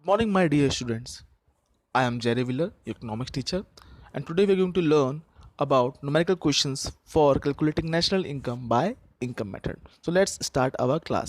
Morning, my dear students. I am Jerry Wheeler, your economics teacher, and today we are going to learn about numerical questions for calculating national income by income method. So let's start our class.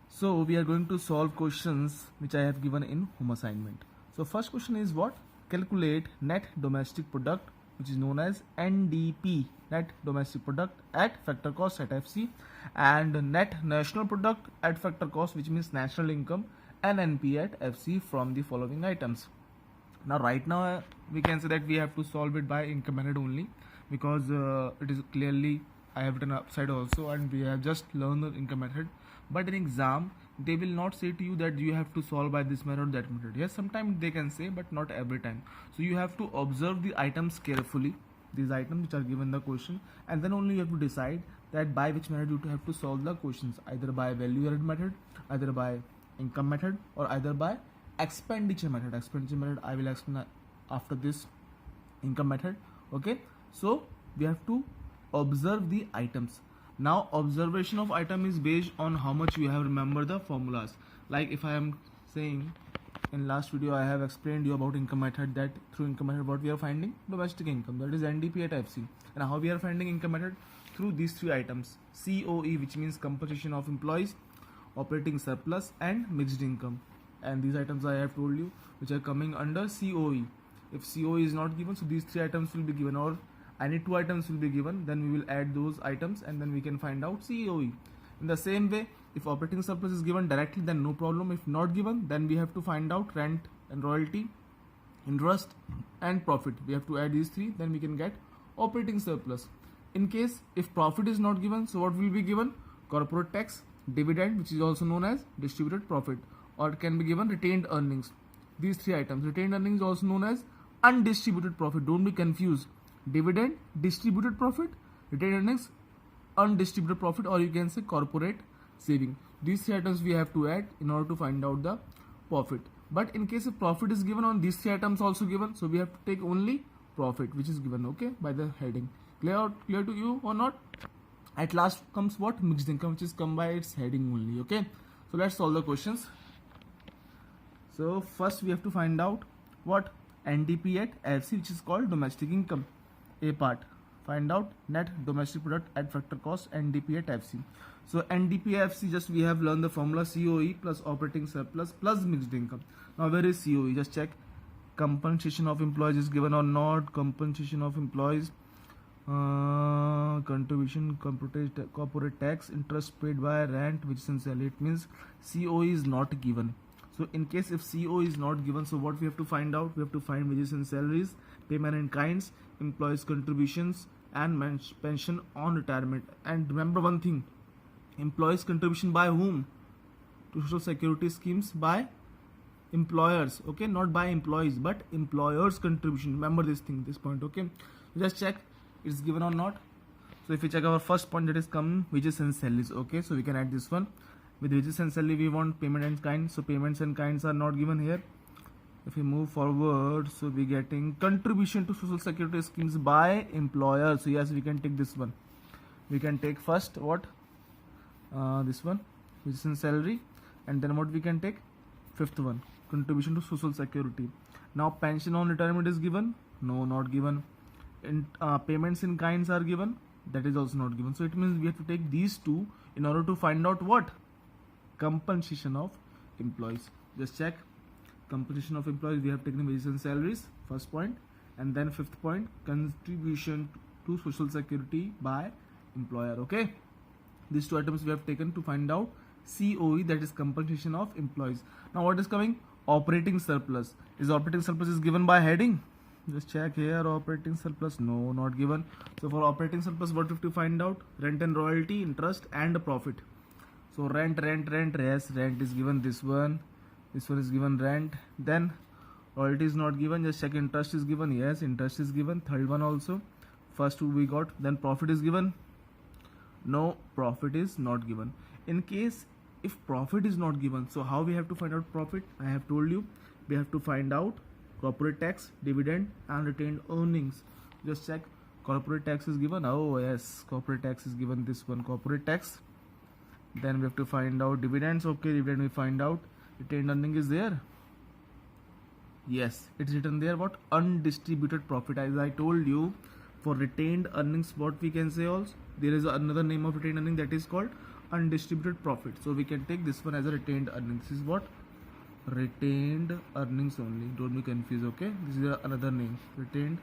So we are going to solve questions which I have given in home assignment. So first question is what? Calculate net domestic product, which is known as NDP, net domestic product at factor cost at FC, and net national product at factor cost, which means national income, and NP at FC from the following items. Now right now we can say that we have to solve it by income method only, because it is clearly I have written upside also and we have just learned the income method. But in exam they will not say to you that you have to solve by this method or that method. Yes, sometimes they can say, but not every time. So you have to observe the items carefully, these items which are given the question, and then only you have to decide that by which method you have to solve the questions, either by value added method, either by income method, or either by expenditure method. Expenditure method I will explain after this income method. Okay, so we have to observe the items. Now observation of item is based on how much you have remembered the formulas. Like if I am saying in last video I have explained you about income method, that through income method what we are finding? Domestic income, that is NDP at FC. And how we are finding income method? Through these three items: COE, which means compensation of employees, operating surplus, and mixed income. And these items I have told you which are coming under COE. If COE is not given, so these three items will be given, or any two items will be given, then we will add those items and then we can find out COE. In the same way, if operating surplus is given directly, then no problem. If not given, then we have to find out rent and royalty, interest and profit. We have to add these three, then we can get operating surplus. In case if profit is not given, so what will be given? Corporate tax, dividend, which is also known as distributed profit, or it can be given retained earnings. These three items. Retained earnings is also known as undistributed profit. Don't be confused. Dividend, distributed profit, retained earnings, undistributed profit, or you can say corporate saving. These three items we have to add in order to find out the profit. But in case if profit is given on these three items also given, so we have to take only profit which is given, okay, by the heading. Clear to you or not? At last comes what? Mixed income, which is come by its heading only. Okay, so let's solve the questions. So first we have to find out what? NDP at FC, which is called domestic income. A part, find out net domestic product at factor cost, NDP at FC. So NDP at FC, just we have learned the formula: COE plus operating surplus plus mixed income. Now where is COE? Just check. Compensation of employees is given or not? Compensation of employees, contribution, corporate tax, interest paid by rent, which is in salary. It means COE is not given. So in case if CO is not given, so what we have to find out? We have to find wages and salaries, payment in kinds, employees contributions, and pension on retirement. And remember one thing: employees contribution by whom? To social security schemes by employers. Okay, not by employees, but employers contribution. Remember this thing, this point. Okay, just check it's given or not. So if we check our first point, that is come wages and salaries. Okay, so we can add this one. With wages and salary we want payment and kind, so payments and kinds are not given here. If we move forward, so we getting contribution to social security schemes by employer. So yes, we can take this one. We can take first what? This one, wages and salary, and then what we can take? Fifth one, contribution to social security. Now pension on retirement is given? No, not given. And payments in kinds are given? That is also not given. So it means we have to take these two in order to find out what? Compensation of employees. Just check. Compensation of employees, we have taken wages and salaries, first point, and then fifth point, contribution to social security by employer. Okay, these two items we have taken to find out COE, that is compensation of employees. Now what is coming? Operating surplus. Is operating surplus is given by heading? Just check here. Operating surplus, no, not given. So for operating surplus, what we have to find out? Rent and royalty, interest and profit. So rent, yes, rent is given. This one is given, rent. Then royalty is not given. Just check. Interest is given. Yes, interest is given. Third one also. First two we got. Then profit is given. No, profit is not given. In case if profit is not given, so how we have to find out profit? I have told you, we have to find out corporate tax, dividend and retained earnings. Just check. Corporate tax is given. Oh yes, corporate tax is given. This one, corporate tax. Then we have to find out dividends. Okay, dividend we find out. Retained earning is there. Yes, it's written there. What? Undistributed profit. As I told you, for retained earnings, what we can say also, there is another name of retained earning, that is called undistributed profit. So we can take this one as a retained earnings. This is what? Retained earnings only. Don't be confused. Okay, this is another name. Retained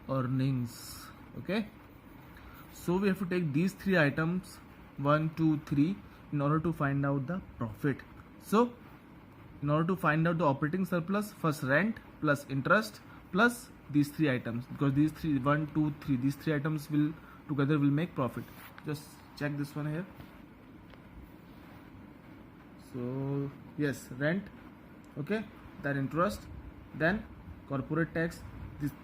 earnings. Okay. So we have to take these three items, 1, 2, 3, in order to find out the profit. So in order to find out the operating surplus, first rent plus interest plus these three items, because these three, 1, 2, 3, these three items will together will make profit. Just check this one here. So yes, rent, okay, then interest, then corporate tax.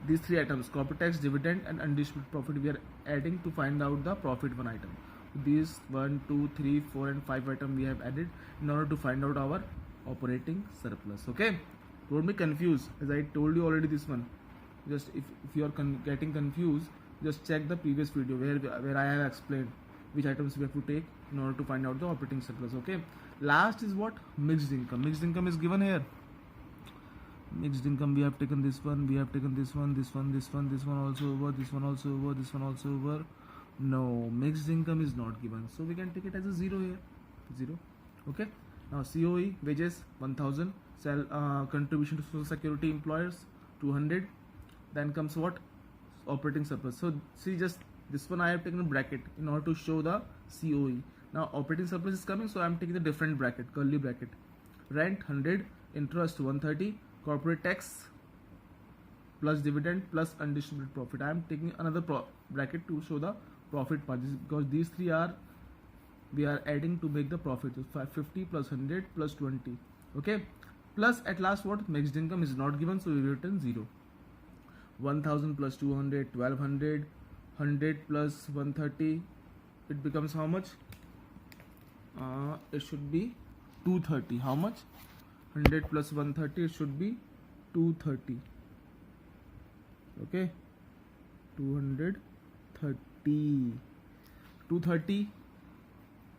These three items, corporate tax, dividend and undistributed profit, we are adding to find out the profit one item. These 1, 2, 3, 4 and 5 items we have added in order to find out our operating surplus. Okay, don't be confused, as I told you already. This one, just if you are getting confused, just check the previous video where I have explained which items we have to take in order to find out the operating surplus. Okay, last is what? Mixed income. Mixed income is given here. Mixed income, we have taken this one, we have taken this one, this one, this one, this one also over, this one also over, this one also over. No, mixed income is not given, so we can take it as a 0 here. 0. Okay, now COE, wages 1000, contribution to social security employers 200. Then comes what? Operating surplus. So see, just this one I have taken a bracket in order to show the COE. Now operating surplus is coming, so I am taking the different bracket, curly bracket. Rent 100, interest 130, corporate tax plus dividend plus undistributed profit. I am taking another bracket to show the profit part, because these three are we are adding to make the profit. So 550 plus 100 plus 20. Okay, plus at last what? Mixed income is not given, so we written 0. 1000 plus 200, 1200, 100 plus 130, it becomes how much? It should be 230. How much? 100 plus 130, it should be 230. Okay, 230,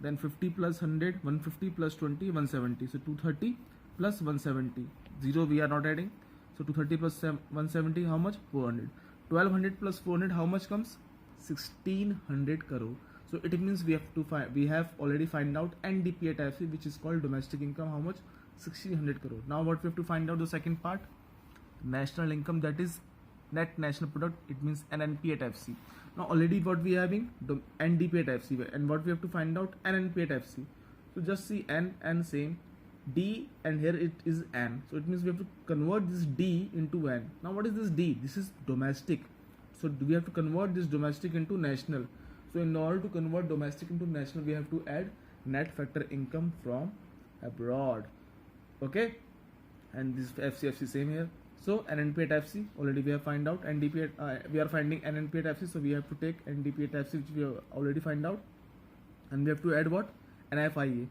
then 50 plus 100, 150 plus 20, 170. So 230 plus 170, 0 we are not adding. So 230 plus 170, how much? 400. 1200 plus 400, how much comes? 1600 crore. So it means we have already find out NDP at FC, which is called domestic income. How much? 1600 crore. Now what we have to find out? The second part, national income, that is net national product. It means NNP at FC. Now already what we are having? NDP at FC, and what we have to find out? NNP at FC. So just see N and same D, and here it is N. So it means we have to convert this D into N. Now what is this D? This is domestic. So we have to convert this domestic into national. So in order to convert domestic into national, we have to add net factor income from abroad. Okay, and this FCFC same here. So NNP at FC, already we have find out. NDP at we are finding NNP at FC, so we have to take NDP at FC, which we have already find out, and we have to add what? NFIA.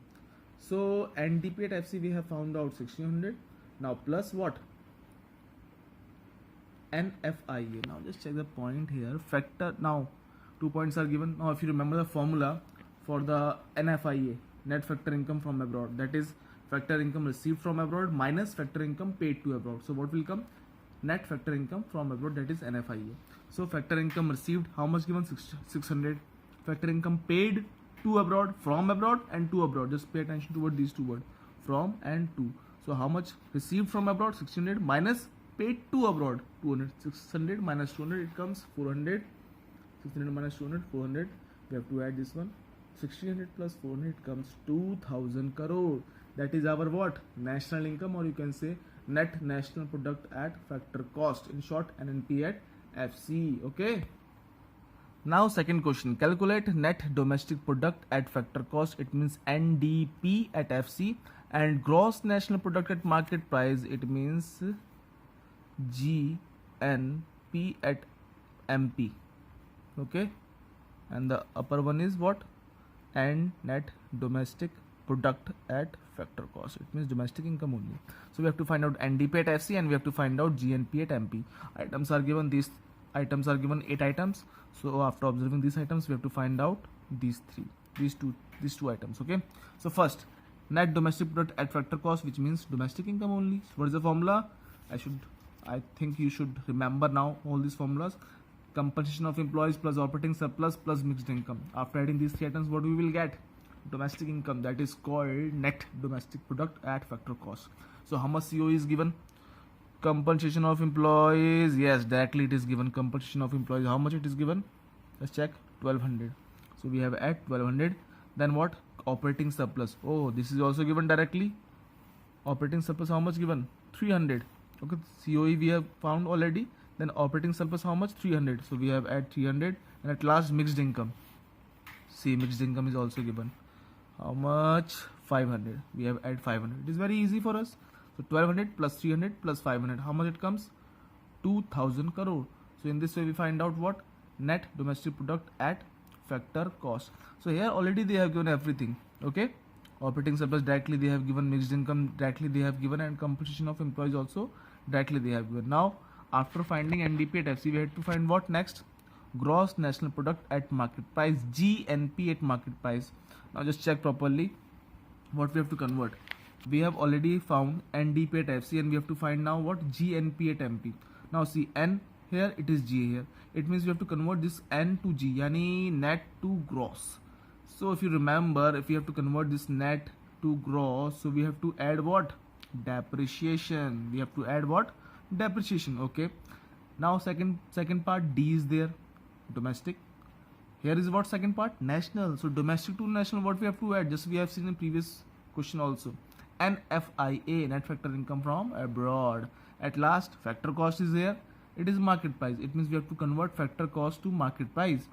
So NDP at FC we have found out 1600. Now plus what? NFIA. Now just check the point here. Factor, now 2 points are given. Now if you remember the formula for the NFIA, net factor income from abroad, that is factor income received from abroad minus factor income paid to abroad. So what will come? Net factor income from abroad, that is NFIA. So factor income received, how much given? 600. Factor income paid to abroad, from abroad and to abroad. Just pay attention toward these two words, from and to. So how much received from abroad? 600 minus paid to abroad 200. 600 minus 200, it comes 400. 600 minus 200, 400. We have to add this one. 1600 plus 400, it comes 2000 crore. That is our what? National income, or you can say net national product at factor cost. In short, NNP at FC. Okay. Now second question, calculate net domestic product at factor cost. It means NDP at FC, and gross national product at market price. It means GNP at MP. Okay, and the upper one is what? And net domestic product at factor cost. It means domestic income only. So we have to find out NDP at FC, and we have to find out GNP at MP. Items are given. These items are given 8 items. So after observing these items, we have to find out these two items. Okay. So first, net domestic product at factor cost, which means domestic income only. So what is the formula? I think you should remember now all these formulas. Compensation of employees plus operating surplus plus mixed income. After adding these three items, what we will get? Domestic income, that is called net domestic product at factor cost. So how much CO is given? Compensation of employees, yes, directly it is given. Compensation of employees, how much it is given? Let's check. 1200. So we have at 1200. Then what? Operating surplus. Oh, this is also given directly. Operating surplus, how much given? 300. Okay, COE we have found already. Then operating surplus, how much? 300. So we have add 300. And at last, mixed income. See, mixed income is also given. How much? 500. We have add 500. It is very easy for us. So 1200 plus 300 plus 500. How much it comes? 2000 crore. So in this way we find out what? Net domestic product at factor cost. So here already they have given everything. Okay. Operating surplus directly they have given, mixed income directly they have given, and compensation of employees also directly they have given. Now after finding NDP at FC, we had to find what next? Gross national product at market price, GNP at market price. Now just check properly what we have to convert. We have already found NDP at FC and we have to find now what? GNP at MP. Now see, N here, it is G here. It means we have to convert this N to G, yani net to gross. So if you remember, if we have to convert this net to gross, so we have to add what? Depreciation. We have to add what? Depreciation. Okay. Now second part, D is there, domestic. Here is what? Second part, national. So domestic to national, what we have to add? Just we have seen in previous question also. NFIA, net factor income from abroad. At last, factor cost is there. It is market price. It means we have to convert factor cost to market price.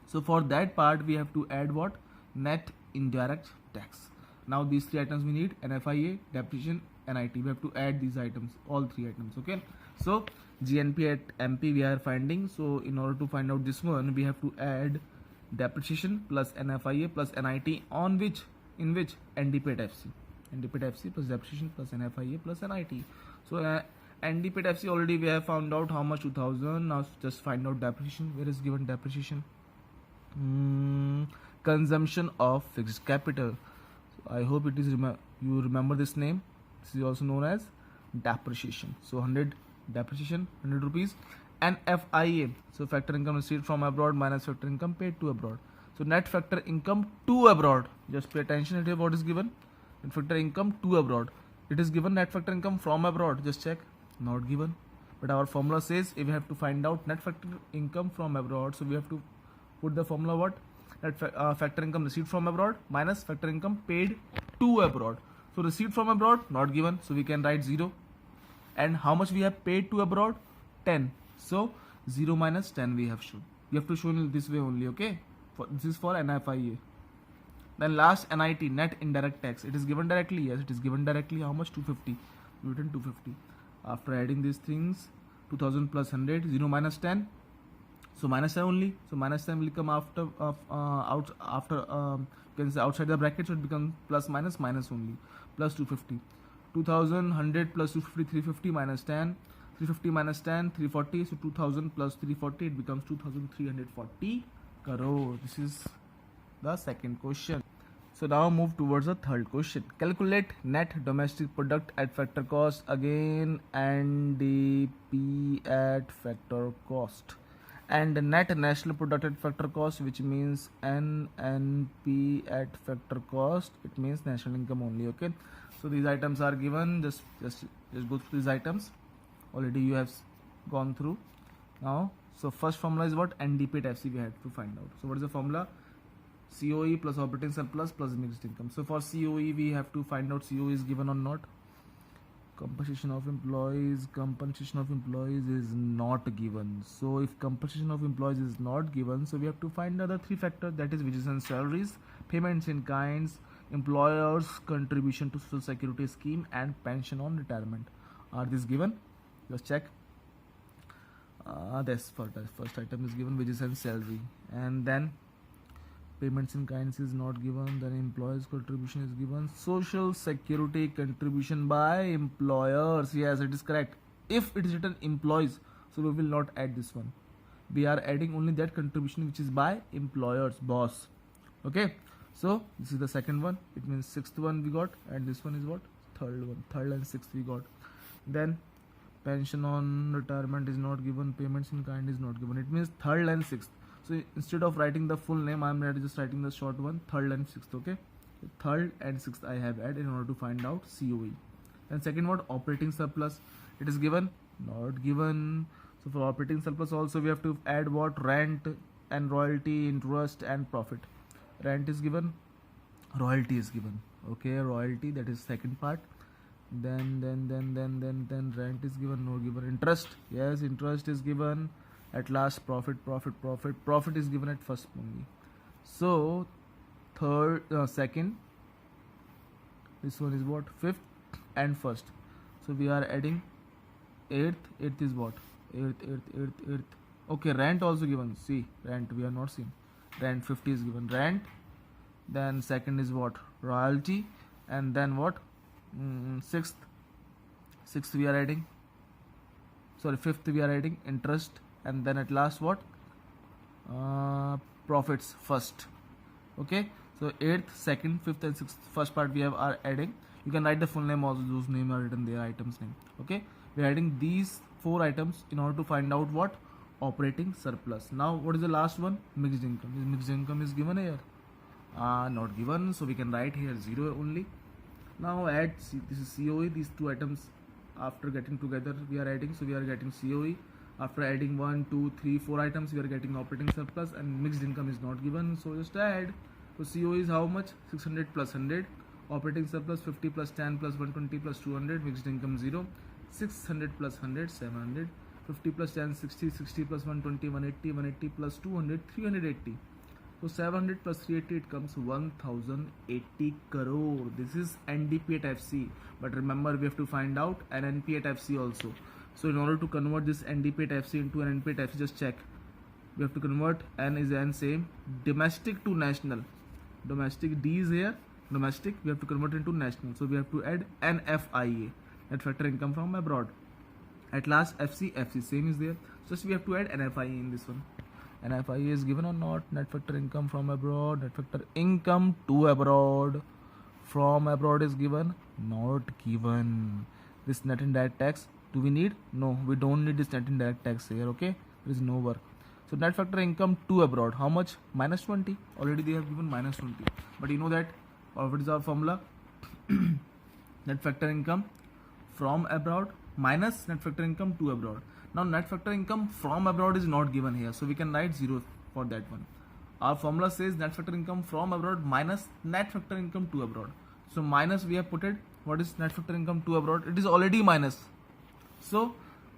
So for that part, we have to add what? Net indirect tax. Now these three items we need: NFIA, depreciation, NIT. We have to add these items, all three items. Okay. So GNP at MP we are finding. So in order to find out this one, we have to add depreciation plus NFIA plus NIT on which? In which? NDP at FC. NDP at FC plus depreciation plus NFIA plus NIT. So NDP at FC already we have found out how much? 2000. Now just find out depreciation. Where is given depreciation? Consumption of fixed capital. So I hope it is you remember this name. This is also known as depreciation. So 100 depreciation, 100 rupees. And FIA, so factor income received from abroad minus factor income paid to abroad. So net factor income to abroad. Just pay attention here what is given. Net factor income to abroad. It is given net factor income from abroad. Just check. Not given. But our formula says if we have to find out net factor income from abroad, so we have to put the formula what? Net factor income received from abroad minus factor income paid to abroad. So received from abroad not given, so we can write 0. And how much we have paid to abroad? 10. So 0 minus 10 we have shown. You have to show in this way only. Okay. This is for NFIA. Then last NIT, net indirect tax. It is given directly. Yes, it is given directly. How much? 250. Written 250. After adding these things, 2000 plus 100, 0 minus 10. So minus 10 only. So minus 10 will come after you can say outside the bracket, so it becomes plus minus only. Plus 250. 2000, 100 plus 250, 350 minus 10. 350 minus 10, 340. So 2000 plus 340, it becomes 2340 crore. This is the second question. So now move towards the third question. Calculate net domestic product at factor cost. Again, NDP at factor cost. And net national product at factor cost, which means NNP at factor cost. It means national income only. Okay. So these items are given. Just go through these items. Already you have gone through. Now, so first formula is what? NDP at FC we have to find out. So what is the formula? COE plus operating surplus plus mixed income. So for COE we have to find out COE is given or not. Compensation of employees is not given. So if compensation of employees is not given, so we have to find other three factors, that is wages and salaries, payments in kinds, employers contribution to social security scheme, and pension on retirement. Are these given? Just check. This first item is given, wages and salary, and then payments in kinds is not given, then employers contribution is given, social security contribution by employers. Yes, it is correct. If it is written employees, so we will not add this one. We are adding only that contribution which is by employers, boss. Okay. So this is the second one. It means sixth one we got, and this one is what? Third one. Third and sixth we got. Then pension on retirement is not given, payments in kind is not given. It means third and sixth. So instead of writing the full name, I'm just writing the short one, third and sixth. Okay, so third and sixth I have added in order to find out COE. And second one, operating surplus. It is given, not given. So for operating surplus also we have to add what? Rent and royalty, interest and profit. Rent is given, royalty is given. Okay, royalty, that is second part. Then rent is given, no given. Interest, yes, interest is given. At last profit is given at first only. So second, this one is what? Fifth and first. So we are adding eighth is what? Eighth. Okay, rent also given. See, rent we are not seeing. Rent 50 is given, rent. Then second is what? Royalty. And then what? Sixth we are adding, fifth we are adding interest. And then at last what? Profits first. Okay, so eighth, second, fifth and sixth, first part we are adding. You can write the full name also, those names are written there, items name. Okay, we are adding these 4 items in order to find out what? Operating surplus. Now what is the last one? Mixed income. Mixed income is given here? Not given, so we can write here 0 only. Now add, this is COE, these 2 items after getting together we are adding, so we are getting COE. After adding 1, 2, 3, 4 items we are getting operating surplus, and mixed income is not given, so just add. So COE is how much? 600 plus 100, operating surplus 50 plus 10 plus 120 plus 200, mixed income 0, 600 plus 100, 700, 50 plus 10, 60, 60 plus 120, 180, 180 plus 200, 380. So 700 plus 380, it comes 1080 crore. This is NDP at FC. But remember, we have to find out NNP at FC also. So in order to convert this NDP at FC into an NP at FC, just check. We have to convert N is N same. Domestic to national. Domestic, D is here. Domestic, we have to convert into national. So we have to add NFIA. Net factor income from abroad. At last, FC same is there. Just we have to add NFIA in this one. NFIA is given or not? Net factor income from abroad. Net factor income to abroad. From abroad is given, not given. This net indirect tax, do we need? No, we don't need this net indirect tax here. Okay, there is no work. So net factor income to abroad, how much? Minus 20. Already they have given minus 20. But you know that, what is our formula? Net factor income from abroad minus net factor income to abroad. Now net factor income from abroad is not given here, so we can write 0 for that one. Our formula says net factor income from abroad minus net factor income to abroad. So minus we have put it. What is net factor income to abroad? It is already minus. So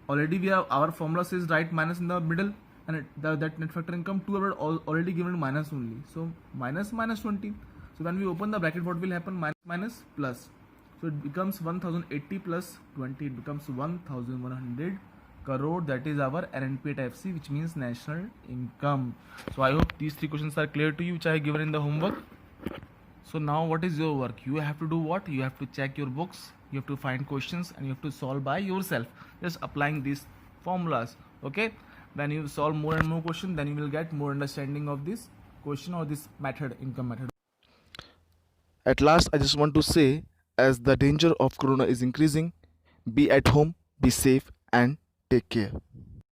already we have, our formula says write minus in the middle, and that net factor income to abroad already given minus only. So minus 20. So when we open the bracket, what will happen? Minus plus. So it becomes 1080 plus 20. It becomes 1100 crore. That is our NNP at FC, which means national income. So I hope these 3 questions are clear to you, which I have given in the homework. So now what is your work? You have to do what? You have to check your books, you have to find questions, and you have to solve by yourself, just applying these formulas. Okay, when you solve more and more questions, then you will get more understanding of this question or this method, income method. At last, I just want to say, as the danger of corona is increasing, be at home, be safe, and take care.